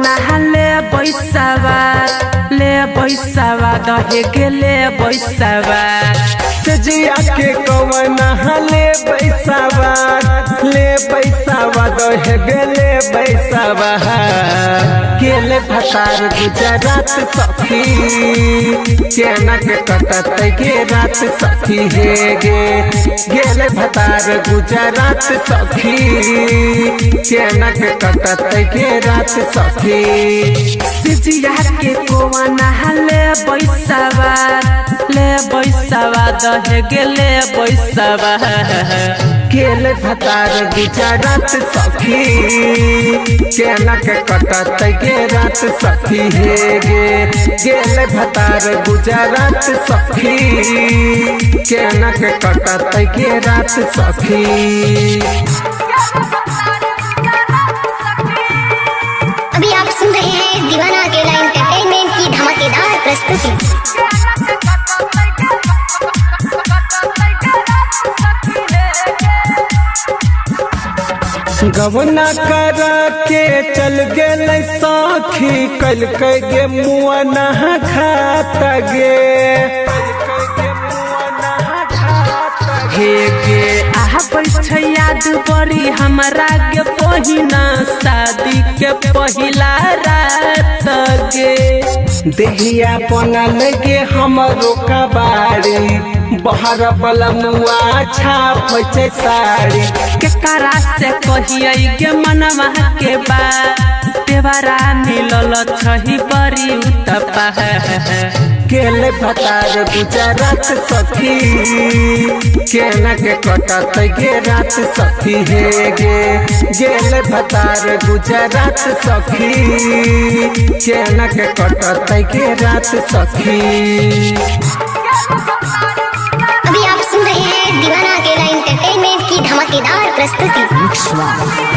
नहाले बैसावा दहे गेले बैसावा सजिया के कौन नहाले बैसावा दहे गेले बैसावा गेले भतार गुजरात सखी केना के कटत के रात सखी हे गेले भतार गुजरात सखी केना के कटत के रात सखी सजिया के कौन नहाले बैसावा दहे गेले बैसावा गेले भतार गुजरात सखी केना के कटत के रात सखी हे गेले भतार गुजरात सखी केना के कटत के रात सखी। अभी आप सुन रहे हैं दीवाना अकेला एंटरटेनमेंट की धमाकेदार प्रस्तुति। गवना करा के चल गेले साखी कल के मुआ नहा खाता गे हे आहा पैसा याद पड़ी हमरा के पहिना शादी के पहिला रात गे देहिया पना लगे हमरो कबाड़ी बहर बलमुआ छाप साड़ी केकरा से कहिए के मनवा के बात देवरा मिलल छही बड़ी उतपा गेले भतार गुजरात सखी केना के कटत गे रात सखी हे गेले भतार गुजरात सखी केना के कटत के रात सखी। अभी आप सुन रहे हैं दीवाना अकेला एंटरटेनमेंट की धमाकेदार प्रस्तुति।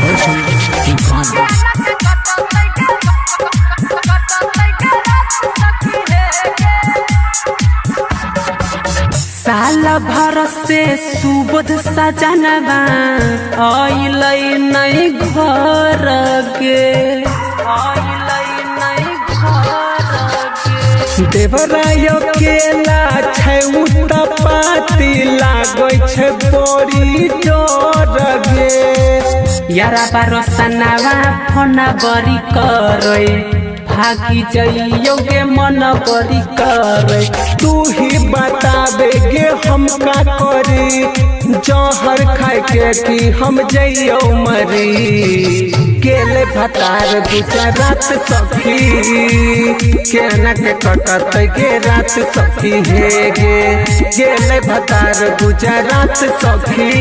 साल भर से सुबोध सजनवा आइलै नहीं घर गे देवरायो केला छै पाती लागै छै बड़ी डर गे यारा बारोसनावा फोन बड़ी करे भागी जइयो गे मन बड़ी करे तू ही बताबे गे हम का करी जहर खाए के कि हम जइयो मरी गेले भतार गुजरात सखी केना के कटत के रात सखी हे गेले भतार गुजरात सखी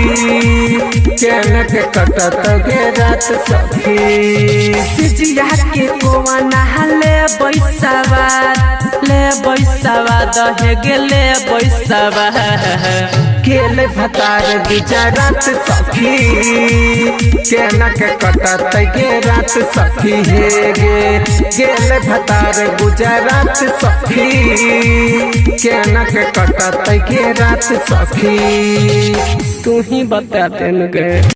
केना के कटत के रात सखी। सजिया के कौन नहाले बैसावा दहे गेले बैसावा गेले भतार गुजरात सखी केना के कटत के रात सखी हे गेले भतार गुजरात सखी केना के कटत के रात सखी। तू ही बता दे गे।